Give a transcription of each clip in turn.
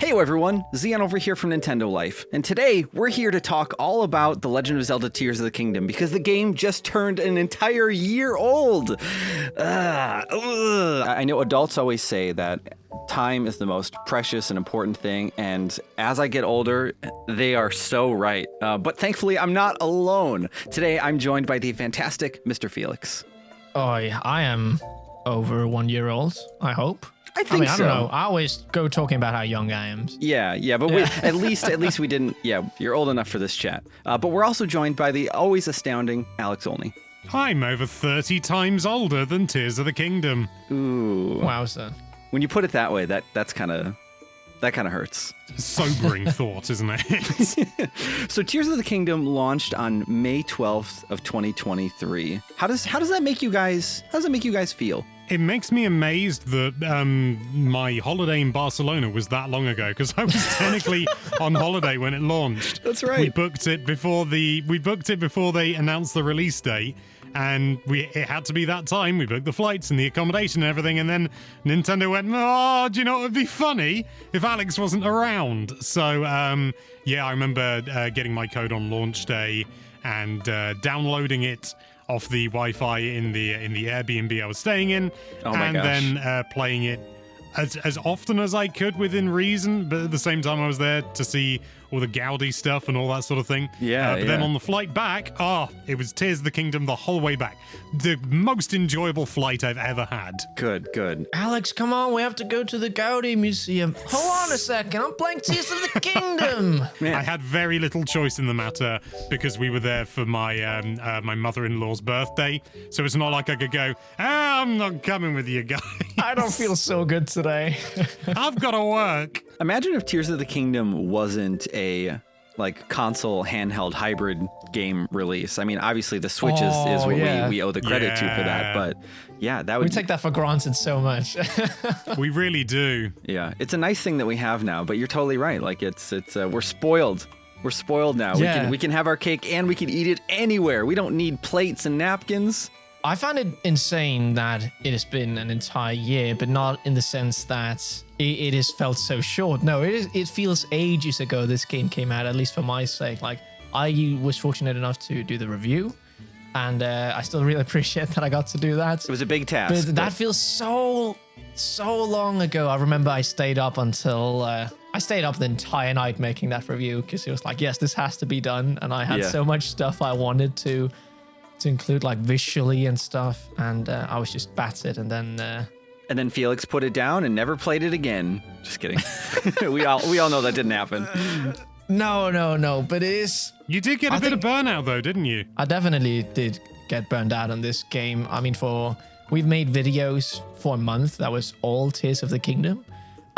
Hey everyone, Xeon over here from Nintendo Life, and today we're here to talk all about The Legend of Zelda Tears of the Kingdom because the game just turned an entire year old. I know adults always say that time is the most precious and important thing, and as I get older, they are so right. But thankfully, I'm not alone. Today, I'm joined by the fantastic Mr. Felix. Oh, yeah, I am over 1 year old, I hope. I think I so. don't know. I always go talking about how young I am. Yeah, but at least we didn't. Yeah, you're old enough for this chat. But we're also joined by the always astounding Alex Olney. I'm over 30 times older than Tears of the Kingdom. Ooh. Wowza. When you put it that way, that kind of hurts. Sobering thought, isn't it? So Tears of the Kingdom launched on May 12th of 2023. How does that make you guys? How does that make you guys feel? It makes me amazed that my holiday in Barcelona was that long ago, because I was technically on holiday when it launched. That's right. We booked it before they announced the release date, and it had to be that time. We booked the flights and the accommodation and everything, and then Nintendo went, "Oh, do you know what would be funny if Alex wasn't around?" So I remember getting my code on launch day and downloading it off the Wi-Fi in the Airbnb I was staying in, then playing it as often as I could within reason, but at the same time I was there to see all the Gaudi stuff and all that sort of thing. But then on the flight back, it was Tears of the Kingdom the whole way back. The most enjoyable flight I've ever had. Good. Alex, come on. We have to go to the Gaudi Museum. Hold on a second. I'm playing Tears of the Kingdom. Man. I had very little choice in the matter because we were there for my my mother-in-law's birthday. So it's not like I could go, I'm not coming with you guys. I don't feel so good today. I've got to work. Imagine if Tears of the Kingdom wasn't a console handheld hybrid game release. I mean, obviously the Switch is what we owe the credit to for that, but yeah, that would we take that for granted so much. We really do. Yeah, it's a nice thing that we have now, but you're totally right. Like it's we're spoiled. We're spoiled now. Yeah. We can have our cake and we can eat it anywhere. We don't need plates and napkins. I find it insane that it has been an entire year, but not in the sense that it has felt so short. No, it feels ages ago this game came out, at least for my sake. Like, I was fortunate enough to do the review, and I still really appreciate that I got to do that. It was a big task. But that feels so long ago. I remember I stayed up the entire night making that review because it was like, yes, this has to be done. And I had so much stuff I wanted to include, like visually and stuff, and I was just battered, and then Felix put it down and never played it again. Just kidding. we all know that didn't happen. No, but it is. You did get a bit of burnout though, didn't you? I definitely did get burned out on this game. I mean, we've made videos for a month that was all Tears of the Kingdom,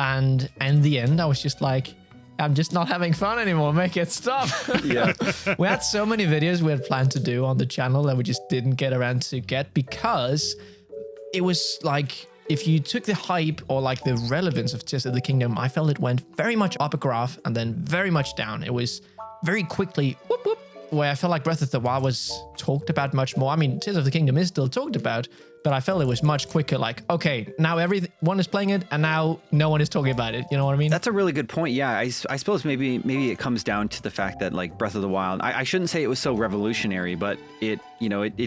and in the end I was just like, I'm just not having fun anymore. Make it stop. Yeah. We had so many videos we had planned to do on the channel that we just didn't get around to get because it was like, if you took the hype or like the relevance of Tears of the Kingdom, I felt it went very much up a graph and then very much down. It was very quickly whoop, whoop, where I felt like Breath of the Wild was talked about much more. I mean, Tears of the Kingdom is still talked about, but I felt it was much quicker. Like, okay, now everyone is playing it, and now no one is talking about it. You know what I mean? That's a really good point. Yeah, I suppose maybe it comes down to the fact that like Breath of the Wild. I shouldn't say it was so revolutionary, but it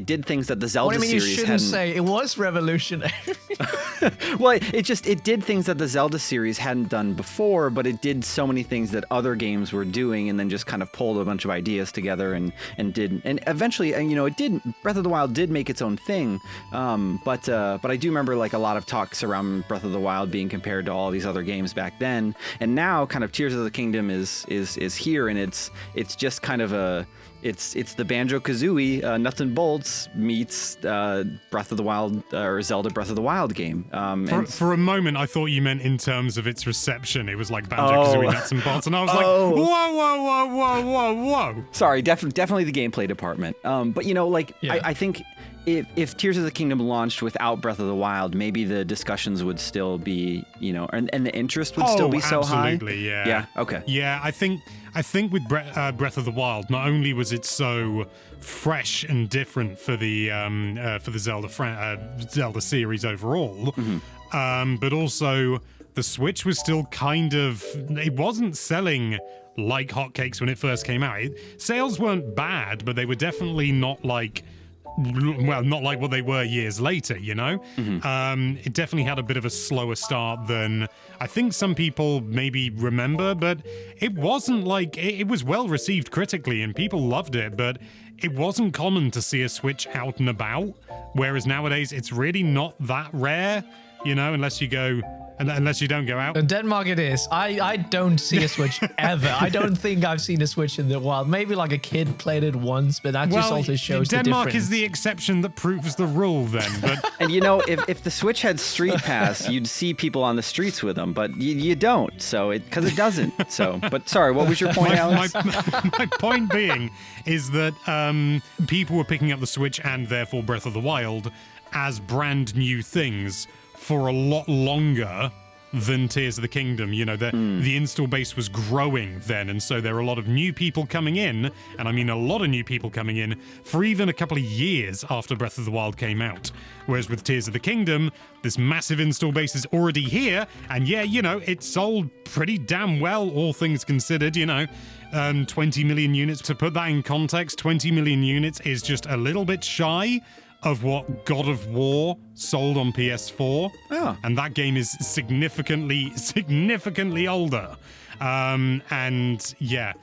did things that the Zelda series hadn't. You shouldn't say it was revolutionary. Well, it did things that the Zelda series hadn't done before, but it did so many things that other games were doing, and then just kind of pulled a bunch of ideas together and eventually, it did. Breath of the Wild did make its own thing. But I do remember like a lot of talks around Breath of the Wild being compared to all these other games back then, and now kind of Tears of the Kingdom is here, and it's just kind of it's the Banjo-Kazooie nuts and bolts meets Breath of the Wild or Zelda Breath of the Wild game. For a moment, I thought you meant in terms of its reception. It was like Banjo-Kazooie nuts and bolts, and I was like, whoa. Sorry, definitely the gameplay department. But I think. If Tears of the Kingdom launched without Breath of the Wild, maybe the discussions would still be, and the interest would still be so high. Absolutely, yeah. Yeah, okay. Yeah, I think with Breath of the Wild, not only was it so fresh and different for the Zelda series overall, but also the Switch was still it wasn't selling like hotcakes when it first came out. Sales weren't bad, but they were definitely not like what they were years later, you know? It definitely had a bit of a slower start than I think some people maybe remember, but it wasn't like, it was well received critically and people loved it, but it wasn't common to see a Switch out and about, whereas nowadays it's really not that rare, you know, unless you don't go out. In Denmark it is. I don't see a Switch ever. I don't think I've seen a Switch in the wild. Maybe like a kid played it once, but that just also shows the difference. Denmark is the exception that proves the rule then. But And you know, if the Switch had Street Pass, you'd see people on the streets with them, but you don't, so because it doesn't. So, but sorry, what was your point, Alex? my point being is that people were picking up the Switch and therefore Breath of the Wild as brand new things for a lot longer than Tears of the Kingdom. You know, the install base was growing then, and so there were a lot of new people coming in, and I mean a lot of new people coming in for even a couple of years after Breath of the Wild came out. Whereas with Tears of the Kingdom, this massive install base is already here, and yeah, you know, it sold pretty damn well, all things considered, you know. 20 million units. To put that in context, 20 million units is just a little bit shy of what God of War sold on PS4. Oh. And that game is significantly older. And yeah,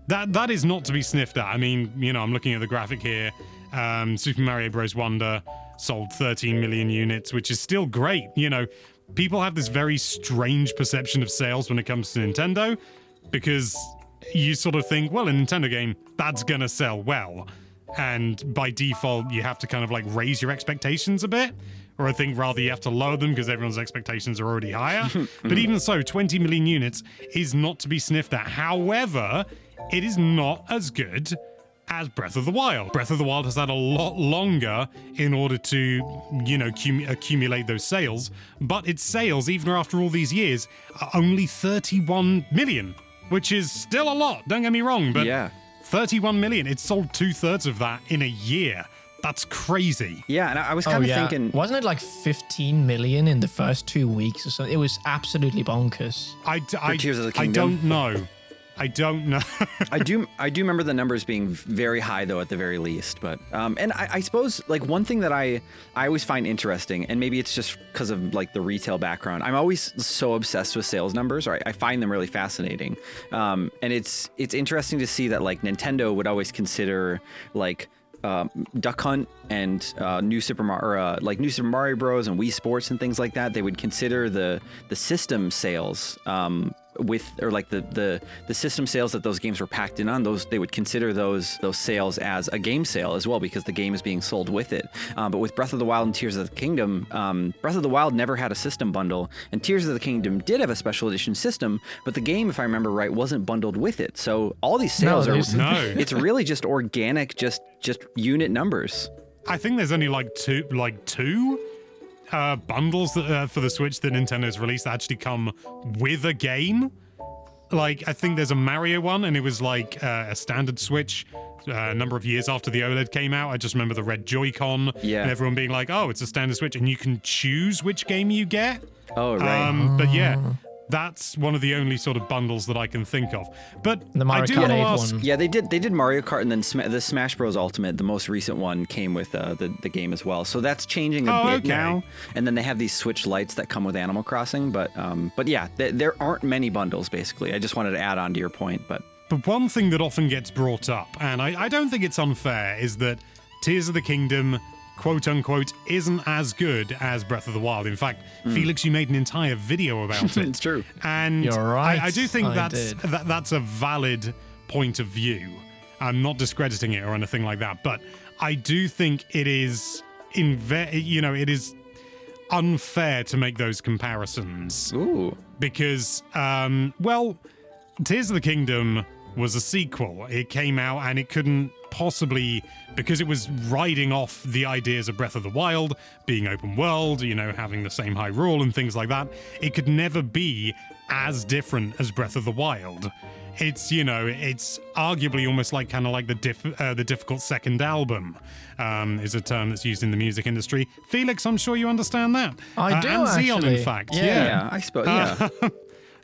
that is not to be sniffed at. I mean, you know, I'm looking at the graphic here. Super Mario Bros. Wonder sold 13 million units, which is still great. You know, people have this very strange perception of sales when it comes to Nintendo, because you sort of think, well, a Nintendo game, that's gonna sell well. And by default, you have to kind of like raise your expectations a bit. Or I think rather you have to lower them because everyone's expectations are already higher. But even so, 20 million units is not to be sniffed at. However, it is not as good as Breath of the Wild. Breath of the Wild has had a lot longer in order to, you know, accumulate those sales. But its sales, even after all these years, are only 31 million, which is still a lot. Don't get me wrong, but Yeah. 31 million. It sold 2/3 of that in a year. That's crazy. Yeah, and I was kind of thinking, wasn't it like 15 million in the first 2 weeks or something? It was absolutely bonkers. Tears of the I Kingdom? don't know. I don't know. I do remember the numbers being very high though, at the very least. But and I suppose like one thing that I always find interesting, and maybe it's just because of like the retail background, I'm always so obsessed with sales numbers, or I find them really fascinating. And it's interesting to see that like Nintendo would always consider like Duck Hunt and New Super Mario Bros. And Wii Sports and things like that. They would consider the system sales the system sales that those games were packed in on, they would consider those sales as a game sale as well, because the game is being sold with it. But with Breath of the Wild and Tears of the Kingdom, Breath of the Wild never had a system bundle, and Tears of the Kingdom did have a special edition system, but the game, if I remember right, wasn't bundled with it. So all these sales it's really just organic, just unit numbers. I think there's only like two bundles that, for the Switch that Nintendo's released that actually come with a game. Like, I think there's a Mario one, and it was like a standard Switch a number of years after the OLED came out. I just remember the red Joy-Con and everyone being like, oh, it's a standard Switch, and you can choose which game you get. Oh, right. But yeah, that's one of the only sort of bundles that I can think of. But The Mario I do Kart want to 8 ask, one. Yeah, they did Mario Kart, and then the Smash Bros. Ultimate, the most recent one, came with the game as well. So that's changing a bit now. And then they have these Switch Lights that come with Animal Crossing. But yeah, there aren't many bundles, basically. I just wanted to add on to your point. But one thing that often gets brought up, and I don't think it's unfair, is that Tears of the Kingdom, quote unquote, isn't as good as Breath of the Wild. In fact, Felix, you made an entire video about it. It's true. And You're right, I do think I that's a valid point of view. I'm not discrediting it or anything like that, but I do think it is it is unfair to make those comparisons. ooh, Because Tears of the Kingdom was a sequel. It came out and it couldn't possibly, because it was riding off the ideas of Breath of the Wild, being open world, you know, having the same Hyrule and things like that, it could never be as different as Breath of the Wild. it's it's arguably almost like kind of like the difficult second album is a term that's used in the music industry. Felix, I'm sure you understand that. I do, and Xeon, actually. in fact. Yeah. I suppose. Yeah.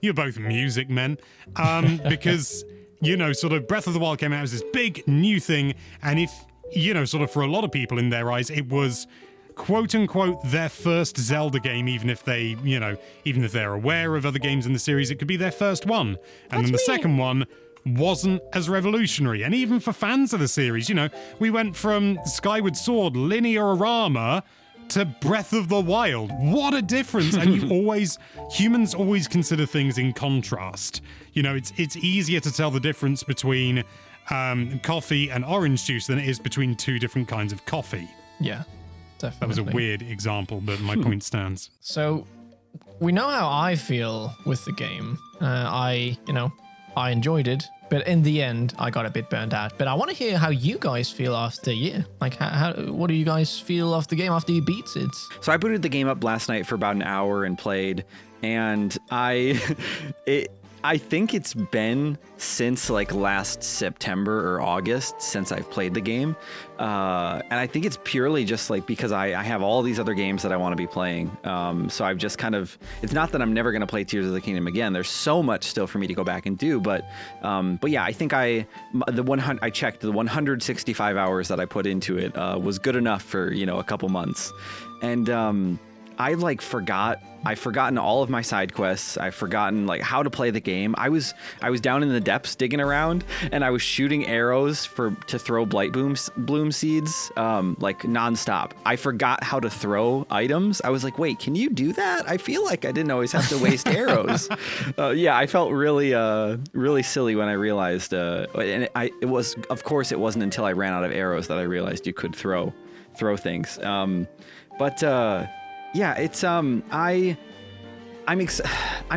You're both music men, because sort of Breath of the Wild came out as this big new thing, and if sort of for a lot of people in their eyes, it was quote unquote their first Zelda game, even if they're aware of other games in the series, it could be their first one. And then the second one wasn't as revolutionary. And even for fans of the series, we went from Skyward Sword, Linearama, to Breath of the Wild. What a difference. And humans always consider things in contrast. It's easier to tell the difference between coffee and orange juice than it is between two different kinds of coffee. Yeah. Definitely. That was a weird example, but my point stands. So we know how I feel with the game. I enjoyed it, but in the end, I got a bit burned out. But I want to hear how you guys feel after a year. Like, what do you guys feel after the game after you beat it? So I booted the game up last night for about an hour and played, and I think it's been since like last September or August since I've played the game. And I think it's purely just like because I have all these other games that I want to be playing. So I've just it's not that I'm never going to play Tears of the Kingdom again. There's so much still for me to go back and do. But yeah, I think I checked the 165 hours that I put into it was good enough for, a couple months. And I've forgotten all of my side quests. I've forgotten like how to play the game. I was down in the depths digging around, and I was shooting arrows to throw blight bloom seeds like nonstop. I forgot how to throw items. I was like, wait, can you do that? I feel like I didn't always have to waste arrows. Yeah, I felt really silly when I realized. And it wasn't until I ran out of arrows that I realized you could throw things. Yeah, it's I'm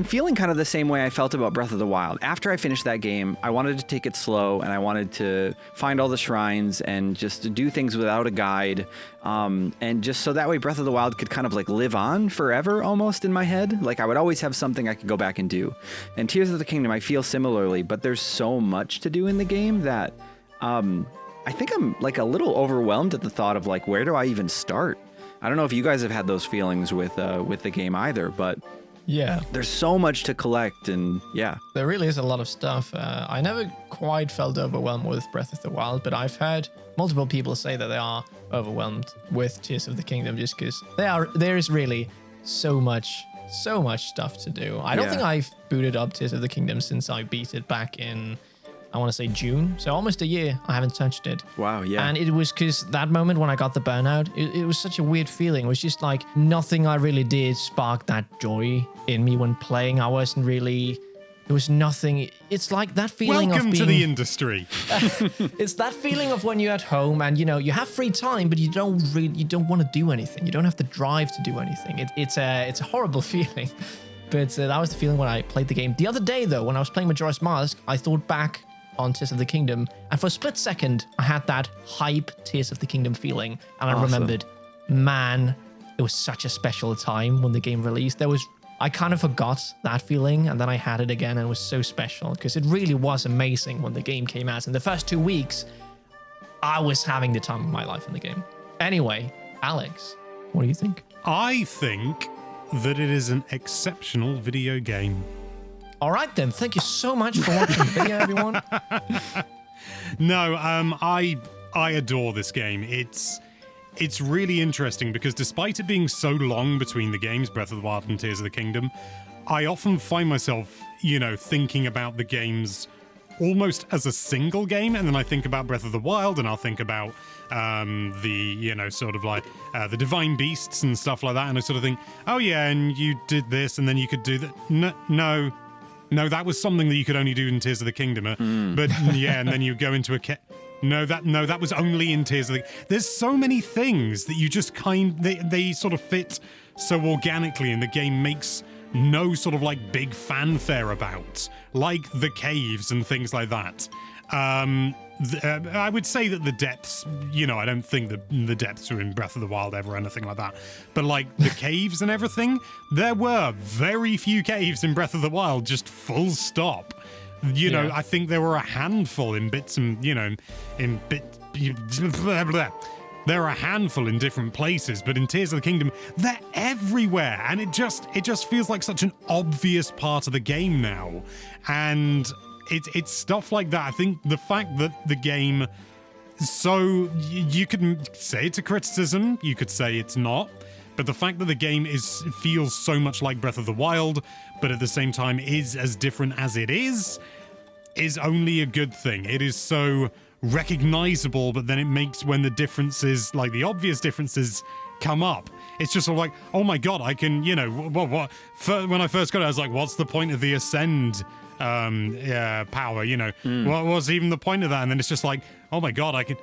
feeling kind of the same way I felt about Breath of the Wild. After I finished that game, I wanted to take it slow, and I wanted to find all the shrines and just to do things without a guide, and just so that way Breath of the Wild could kind of like live on forever almost in my head. Like I would always have something I could go back and do. And Tears of the Kingdom, I feel similarly, but there's so much to do in the game that I think I'm like a little overwhelmed at the thought of like, where do I even start? I don't know if you guys have had those feelings with the game either, but yeah, there's so much to collect, and yeah, there really is a lot of stuff. I never quite felt overwhelmed with Breath of the Wild, but I've heard multiple people say that they are overwhelmed with Tears of the Kingdom just because there is really so much stuff to do. I don't think I've booted up Tears of the Kingdom since I beat it back in, I want to say June. So almost a year I haven't touched it. Wow, yeah. And it was because that moment when I got the burnout, it was such a weird feeling. It was just like nothing I really did sparked that joy in me when playing. I wasn't really, there was nothing. It's like that feeling Welcome of being... to the industry. It's that feeling of when you're at home and, you have free time, but you don't want to do anything. You don't have the drive to do anything. It's a horrible feeling. But that was the feeling when I played the game. The other day, though, when I was playing Majora's Mask, I thought back on Tears of the Kingdom, and for a split second I had that hype Tears of the Kingdom feeling, and I remembered, man, it was such a special time when the game released. I kind of forgot that feeling, and then I had it again, and it was so special because it really was amazing when the game came out. In the first 2 weeks, I was having the time of my life in the game. Anyway, Alex, what do you think? I think that it is an exceptional video game. All right, then. Thank you so much for watching the video, everyone. No, I adore this game. It's really interesting because despite it being so long between the games, Breath of the Wild and Tears of the Kingdom, I often find myself, thinking about the games almost as a single game, and then I think about Breath of the Wild, and I'll think about the divine beasts and stuff like that, and I sort of think, oh yeah, and you did this, and then you could do that. No, that was something that you could only do in Tears of the Kingdom. But yeah, and then you go into that was only in Tears of the... There's so many things that you just they sort of fit so organically, and the game makes no sort of like big fanfare about, like the caves and things like that. I would say that the depths, I don't think the depths are in Breath of the Wild ever or anything like that. But like the caves and everything, there were very few caves in Breath of the Wild, just full stop. You know, Yeah. I think there were a handful in bits and, you know, in bit. Blah, blah. There are a handful in different places, but in Tears of the Kingdom, they're everywhere, and it just feels like such an obvious part of the game now. And it's stuff like that. I think the fact that the game, so you could say it's a criticism, you could say it's not, but the fact that the game feels so much like Breath of the Wild, but at the same time is as different as it is only a good thing. It is so recognizable, but then it makes, when the differences, like the obvious differences, come up, it's just sort of like, oh my god, I can, you know, what when I first got it, I was like, what's the point of the ascend power, you know, what was even the point of that? And then it's just like, oh my god, I could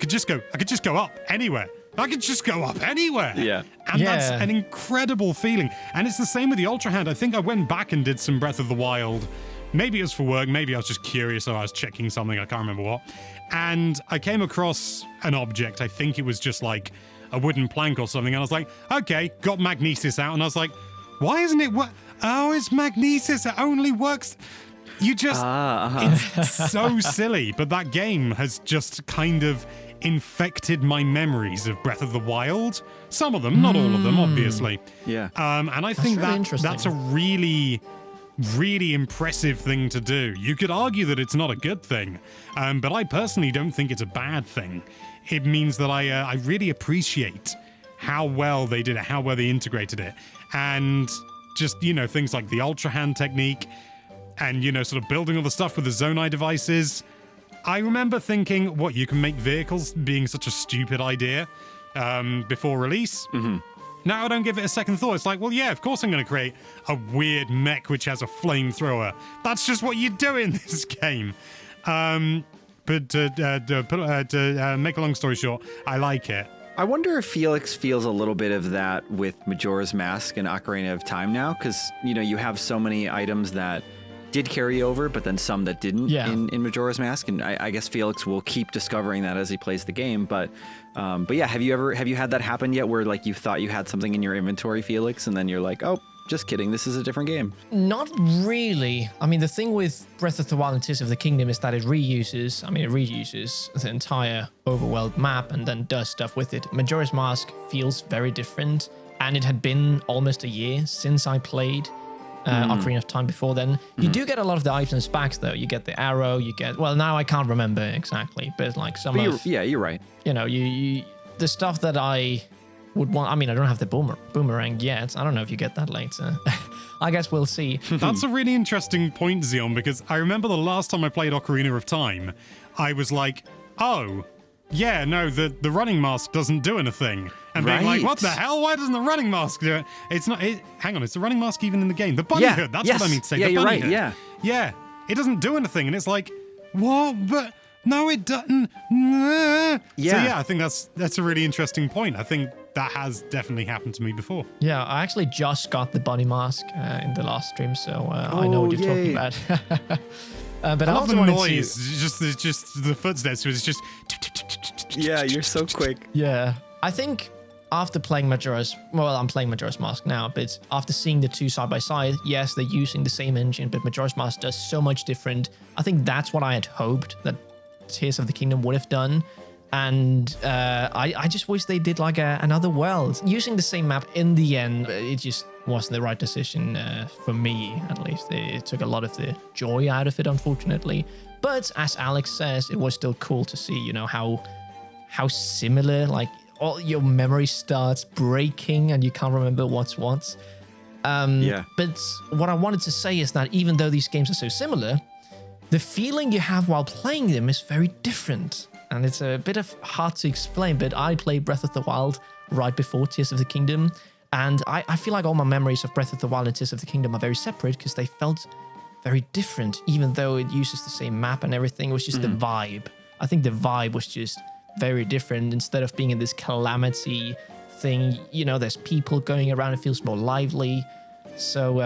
just go up anywhere. I could just go up anywhere. Yeah. And that's Yeah. an incredible feeling. And it's the same with the Ultra Hand. I think I went back and did some Breath of the Wild. Maybe it was for work, maybe I was just curious, or I was checking something, I can't remember what. And I came across an object, I think it was just like a wooden plank or something, and I was like, okay, got Magnesis out, and I was like, why isn't it oh, it's Magnesis, it only works. You just, it's so silly, but that game has just kind of infected my memories of Breath of the Wild. Some of them, not all of them, obviously. Yeah. And I think really interesting. that's a really impressive thing to do. You could argue that it's not a good thing, but I personally don't think it's a bad thing. It means that I really appreciate how well they did it, how well they integrated it, and just, you know, things like the Ultra Hand technique, and, you know, sort of building all the stuff with the Zonai devices. I remember thinking, what, you can make vehicles being such a stupid idea before release? Mm-hmm. Now I don't give it a second thought. It's like, well, yeah, of course I'm going to create a weird mech which has a flamethrower. That's just what you do in this game. But to make a long story short, I like it. I wonder if Felix feels a little bit of that with Majora's Mask and Ocarina of Time now, because, you know, you have so many items that did carry over, but then some that didn't in Majora's Mask, and I guess Felix will keep discovering that as he plays the game. But yeah, have you had that happen yet, where like you thought you had something in your inventory, Felix, and then you're like, oh, just kidding, this is a different game? Not really. I mean, the thing with Breath of the Wild and Tears of the Kingdom is that it reuses the entire overworld map and then does stuff with it. Majora's Mask feels very different, and it had been almost a year since I played Ocarina of Time before then. You do get a lot of the items back, though. You get the arrow, you get, well, now I can't remember exactly, but like some of... You're right. You know, you the stuff that I would want... I mean, I don't have the boomerang yet. I don't know if you get that later. I guess we'll see. That's a really interesting point, Xeon, because I remember the last time I played Ocarina of Time, I was like, oh, yeah, no, the running mask doesn't do anything. And being like, what the hell? Why doesn't the running mask do it? It's not... hang on, is the running mask even in the game? The bunny hood, that's what I mean to say. Yeah, the you're bunny right, hood. yeah. Yeah, it doesn't do anything, and it's like, what? But... no, it doesn't. Yeah. So yeah, I think that's a really interesting point. I think that has definitely happened to me before. Yeah, I actually just got the bunny mask in the last stream, so I know what you're talking about. But I I love also the wanted noise. to... It's just the footsteps. It's just. Yeah, you're so quick. Yeah, I think after playing I'm playing Majora's Mask now, but after seeing the two side by side, yes, they're using the same engine, but Majora's Mask does so much different. I think that's what I had hoped that Tears of the Kingdom would have done. And I just wish they did like another world. Using the same map in the end, it just wasn't the right decision for me, at least. It took a lot of the joy out of it, unfortunately. But as Alex says, it was still cool to see, you know, how similar, like, all your memory starts breaking and you can't remember what's what. But what I wanted to say is that even though these games are so similar, the feeling you have while playing them is very different. And it's a bit hard to explain, but I played Breath of the Wild right before Tears of the Kingdom. And I feel like all my memories of Breath of the Wild and Tears of the Kingdom are very separate because they felt very different, even though it uses the same map and everything. It was just the vibe. I think the vibe was just very different. Instead of being in this calamity thing, you know, there's people going around. It feels more lively. So,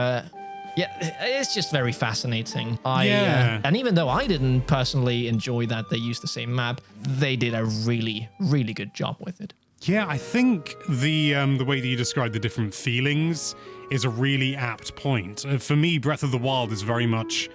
yeah, it's just very fascinating. And even though I didn't personally enjoy that they used the same map, they did a really, really good job with it. Yeah, I think the way that you describe the different feelings is a really apt point. For me, Breath of the Wild is very much...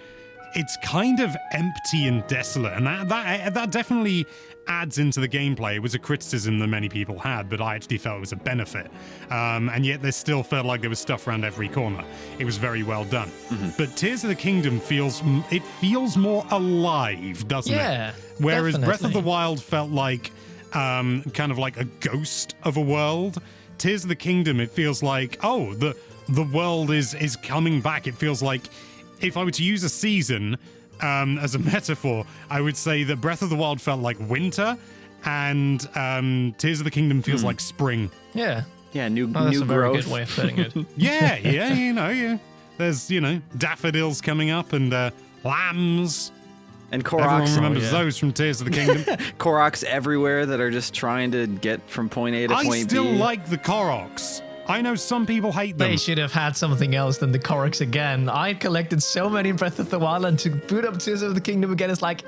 it's kind of empty and desolate, and that definitely adds into the gameplay. It was a criticism that many people had, but I actually felt it was a benefit. And yet there still felt like there was stuff around every corner. It was very well done. But Tears of the Kingdom feels more alive, doesn't it? Yeah, Whereas definitely. Breath of the Wild felt like kind of like a ghost of a world. Tears of the Kingdom, it feels like, oh, the world is coming back. It feels like, if I were to use a season as a metaphor, I would say that Breath of the Wild felt like winter, and Tears of the Kingdom feels like spring. Yeah. Yeah, new Oh, that's new a very growth. good way of putting it. Yeah, yeah. There's, daffodils coming up and lambs. And Everyone Koroks, remembers those from Tears of the Kingdom. Koroks everywhere that are just trying to get from point A to I point still B. like the Koroks. I know some people hate them. They should have had something else than the Koroks again. I collected so many in Breath of the Wild, and to boot up Tears of the Kingdom again is like,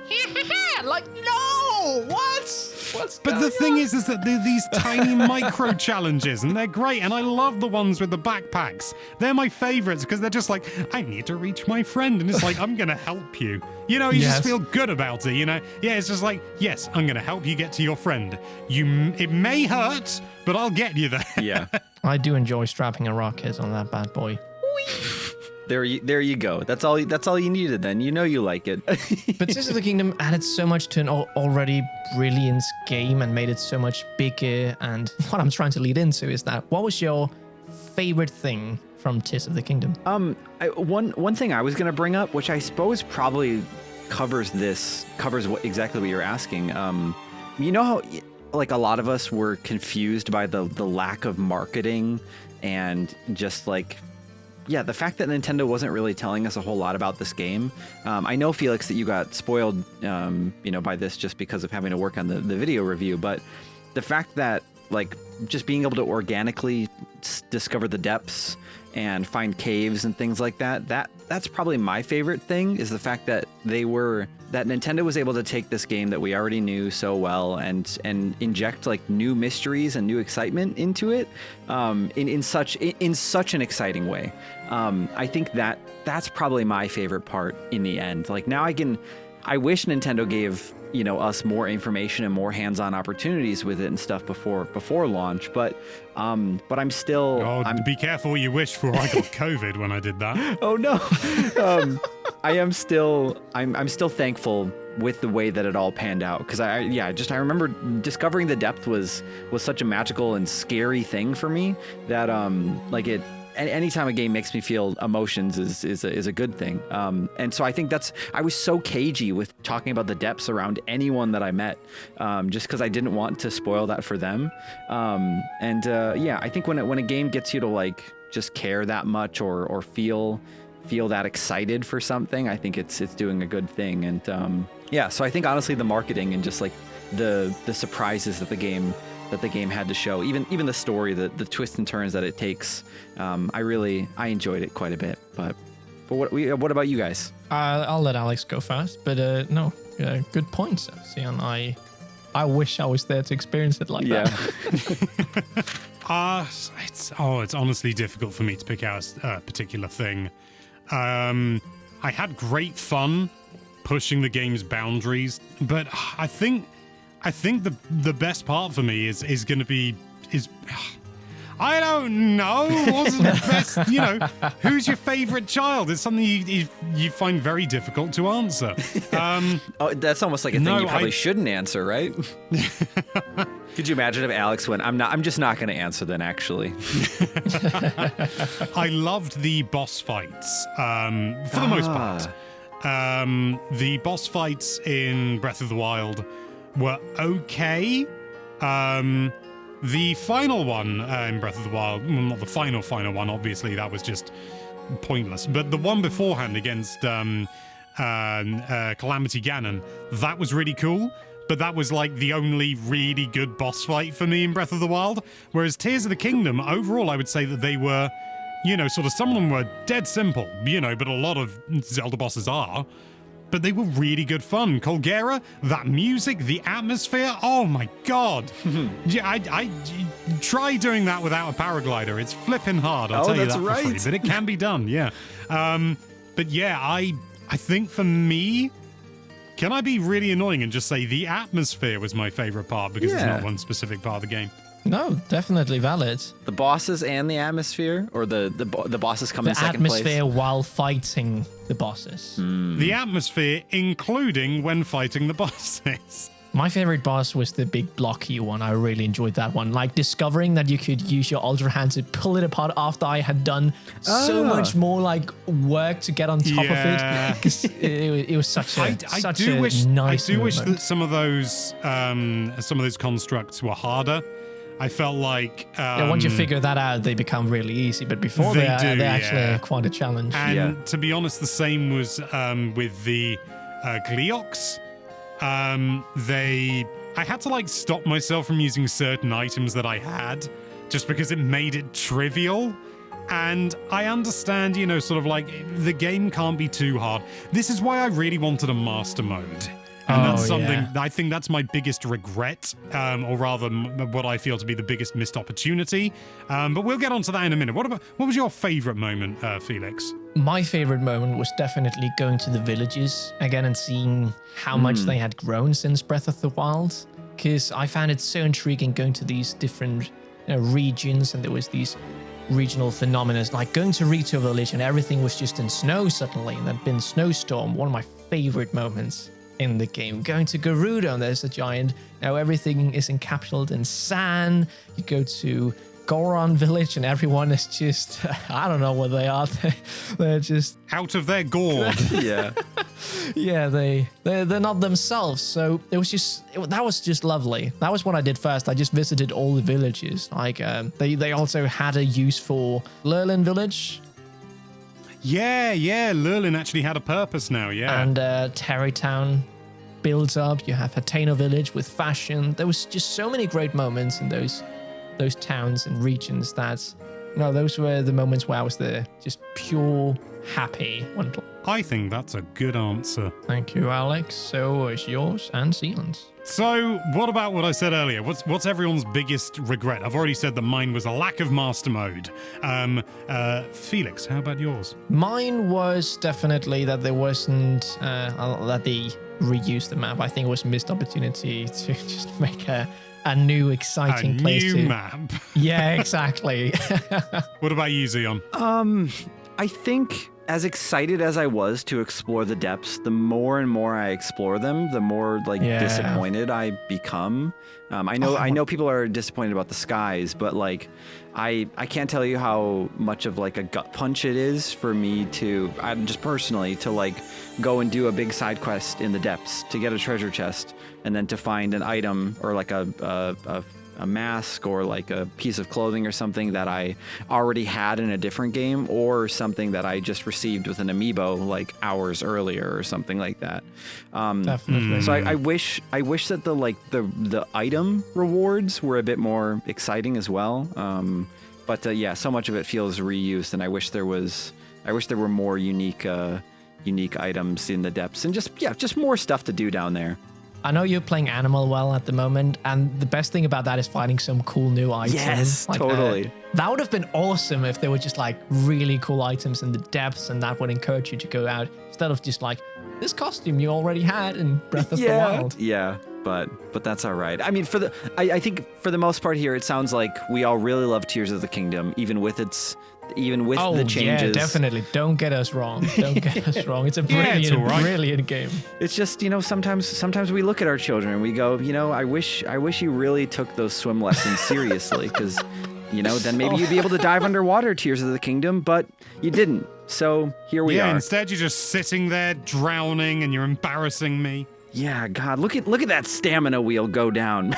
like, no! What? What's But going the thing on? is that they're these tiny micro challenges, and they're great. And I love the ones with the backpacks. They're my favorites because they're just like, I need to reach my friend, and it's like, I'm gonna help you. You Yes. just feel good about it. Yeah, it's just like, yes, I'm gonna help you get to your friend. It may hurt, but I'll get you there. Yeah. I do enjoy strapping a rocket on that bad boy. There you go. That's all you needed then. You know you like it. But Tears of the Kingdom added so much to an already brilliant game and made it so much bigger. And what I'm trying to lead into is that, what was your favorite thing from Tears of the Kingdom? One thing I was going to bring up, which I suppose probably covers exactly what you're asking. You know how like a lot of us were confused by the lack of marketing and just like, yeah, the fact that Nintendo wasn't really telling us a whole lot about this game. I know, Felix, that you got spoiled, by this just because of having to work on the video review. But the fact that, like, just being able to organically discover the depths and find caves and things like that's probably my favorite thing, is the fact that Nintendo was able to take this game that we already knew so well and inject like new mysteries and new excitement into it in such an exciting way. I think that's probably my favorite part in the end. Like, now I wish Nintendo gave us more information and more hands-on opportunities with it and stuff before launch, but I'm still Be careful what you wish for. I got COVID when I did that. oh no. I'm still thankful with the way that it all panned out, because I remember discovering the depth was such a magical and scary thing for me that anytime a game makes me feel emotions is a good thing. And so I think I was so cagey with talking about the depths around anyone that I met, just because I didn't want to spoil that for them. I think when a game gets you to like just care that much or feel that excited for something, I think it's doing a good thing. And so I think honestly the marketing and just like the surprises that the game had to show, even the story, the twists and turns that it takes, I enjoyed it quite a bit. But what about you guys? I'll let Alex go first, but no, good points, Sian. I wish I was there to experience it like that. It's honestly difficult for me to pick out a particular thing. I had great fun pushing the game's boundaries, but I think the best part for me is going to be I don't know what's the best. Who's your favorite child? It's something you find very difficult to answer. That's almost like a thing you probably shouldn't answer, right? Could you imagine if Alex went, I'm just not going to answer then, actually. I loved the boss fights for the most part. The boss fights in Breath of the Wild were okay. The final one in Breath of the Wild, well, not the final one, obviously, that was just pointless. But the one beforehand against Calamity Ganon, that was really cool. But that was like the only really good boss fight for me in Breath of the Wild. Whereas Tears of the Kingdom, overall, I would say that they were, some of them were dead simple, but a lot of Zelda bosses are. But they were really good fun. Colgera, that music, the atmosphere, oh my god. I try doing that without a paraglider. It's flipping hard, I'll tell you that for free. But it can be done, yeah. But yeah, I think for me, can I be really annoying and just say the atmosphere was my favorite part because it's Yeah. not one specific part of the game? No, definitely valid. The bosses and the atmosphere, or the bosses come The in second atmosphere place. while fighting the bosses. The atmosphere, including when fighting the bosses. My favorite boss was the big blocky one. I really enjoyed that one. Like discovering that you could use your Ultra Hand to pull it apart after I had done so much more like work to get on top Yeah. of it. Because it was such a I such do a wish nice I do wish moment. that some of those constructs were harder. I felt like Yeah, once you figure that out, they become really easy. But before They they're do, actually yeah. quite a challenge. and Yeah. to be honest, the same was with the Gleox. I had to like stop myself from using certain items that I had just because it made it trivial. And I understand, sort of like the game can't be too hard. This is why I really wanted a master mode. And that's something, yeah. I think that's my biggest regret, or rather what I feel to be the biggest missed opportunity. But we'll get onto that in a minute. What was your favorite moment, Felix? My favorite moment was definitely going to the villages again and seeing how much they had grown since Breath of the Wild. Because I found it so intriguing going to these different regions, and there was these regional phenomena, like going to Rito Village and everything was just in snow suddenly, and there'd been snowstorm. One of my favorite moments in the game. Going to Gerudo, and there's a giant. Now everything is encapsulated in sand. You go to Goron Village, and everyone is just I don't know what they are. They're just Out of their gourd. Yeah. yeah, they're not themselves. So it was just that was just lovely. That was what I did first. I just visited all the villages. Like they also had a use for Lurlin Village Yeah, Lurlin actually had a purpose now, yeah. and Terrytown builds up. You have Hateno Village with fashion. There was just so many great moments in those towns and regions that those were the moments where I was just pure happy. I think that's a good answer. Thank you, Alex. So is yours and Sealand's. So, what about what I said earlier? What's everyone's biggest regret? I've already said that mine was a lack of master mode. Felix, how about yours? Mine was definitely that there wasn't that they reused the map. I think it was a missed opportunity to just make a new exciting A place new to. map. Yeah, exactly. What about you, Zion? I think as excited as I was to explore the depths, the more and more I explore them, the more Yeah. disappointed I become. I know people are disappointed about the skies, but like I can't tell you how much of like a gut punch it is for me to just personally to like go and do a big side quest in the depths to get a treasure chest and then to find an item or like a mask or like a piece of clothing or something that I already had in a different game or something that I just received with an amiibo like hours earlier or something like that. Definitely. So I wish that the item rewards were a bit more exciting as well. But yeah, so much of it feels reused, and I wish there were more unique items in the depths and just more stuff to do down there. I know you're playing Animal well at the moment, and the best thing about that is finding some cool new items. Yes, totally. That would have been awesome if there were just like really cool items in the depths, and that would encourage you to go out instead of just like this costume you already had in Breath of the Wild. Yeah, but that's all right. I mean, I think for the most part here, it sounds like we all really love Tears of the Kingdom, even with the changes. Yeah, definitely. Don't get us wrong. Don't get us wrong. It's a Yeah, it's brilliant, all right. brilliant game. It's just, sometimes we look at our children and we go, I wish you really took those swim lessons seriously, because, then maybe you'd be able to dive underwater, Tears of the Kingdom, but you didn't. So here we are. Instead you're just sitting there drowning and you're embarrassing me. Yeah, God, look at that stamina wheel go down.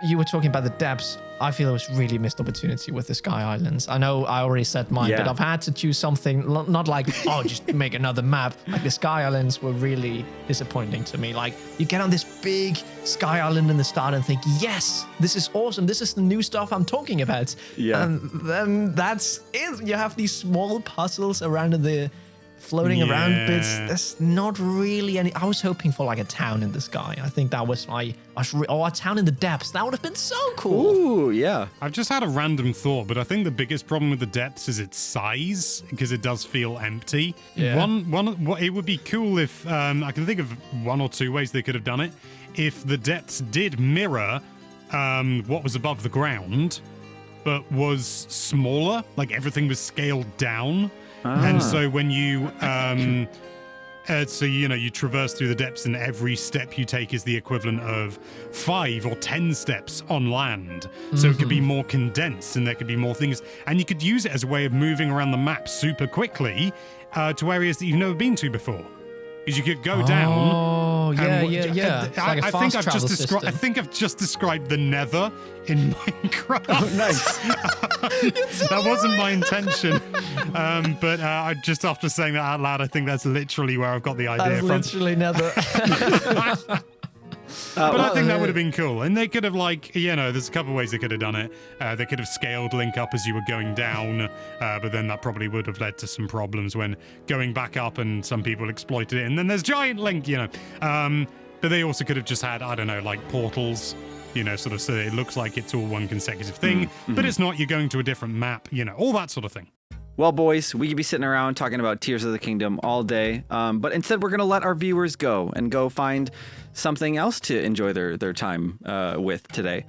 You were talking about the depths. I feel it was really missed opportunity with the Sky Islands. I know I already said mine, but Yeah. I've had to choose something not like, just make another map. Like the Sky Islands were really disappointing to me. Like you get on this big Sky Island in the start and think, yes, this is awesome. This is the new stuff I'm talking about. Yeah. And then that's it. You have these small puzzles around in the floating around bits. Yeah. There's not really any. I was hoping for like a town in the sky. I think that was or a town in the depths. That would have been so cool. Ooh, yeah. I've just had a random thought, but I think the biggest problem with the depths is its size, because it does feel empty. Yeah. It would be cool if I can think of one or two ways they could have done it. If the depths did mirror what was above the ground, but was smaller, like everything was scaled down. And so when you you traverse through the depths, and every step you take is the equivalent of 5 or 10 steps on land. So it could be more condensed, and there could be more things, and you could use it as a way of moving around the map super quickly to areas that you've never been to before. Because you could go down. Oh, yeah, and yeah. It's like a I fast think travel system. I think I've just described the Nether in Minecraft. Oh, nice. That wasn't my intention, but I just after saying that out loud, I think that's literally where I've got the idea That's from. literally never. But I think that would have been cool. And they could have, there's a couple of ways they could have done it. They could have scaled Link up as you were going down, but then that probably would have led to some problems when going back up, and some people exploited it. And then there's Giant Link, But they also could have just had, I don't know, like portals, sort of so it looks like it's all one consecutive thing, but it's not. You're going to a different map, all that sort of thing. Well, boys, we could be sitting around talking about Tears of the Kingdom all day, but instead we're going to let our viewers go find something else to enjoy their time with today.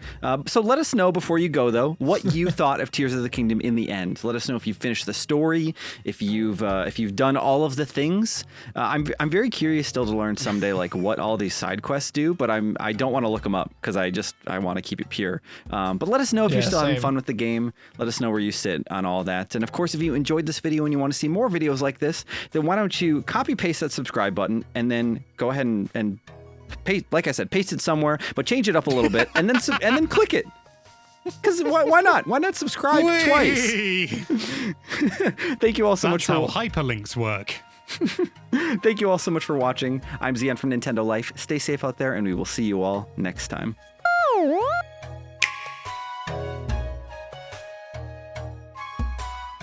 So let us know before you go, though, what you thought of Tears of the Kingdom in the end. Let us know if you finished the story, if you've done all of the things. I'm very curious still to learn someday like what all these side quests do, but I don't want to look them up because I want to keep it pure. But let us know if you're still having fun with the game. Let us know where you sit on all that, and of course, if you enjoyed this video and you want to see more videos like this, then why don't you copy paste that subscribe button and then go ahead and paste, like I said, paste it somewhere, but change it up a little bit and then click it. Because why not? Why not subscribe twice? Thank you all so much for That's how hyperlinks work. Thank you all so much for watching. I'm Zian from Nintendo Life. Stay safe out there, and we will see you all next time.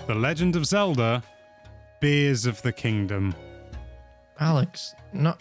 The Legend of Zelda, Beers of the Kingdom. Alex, no.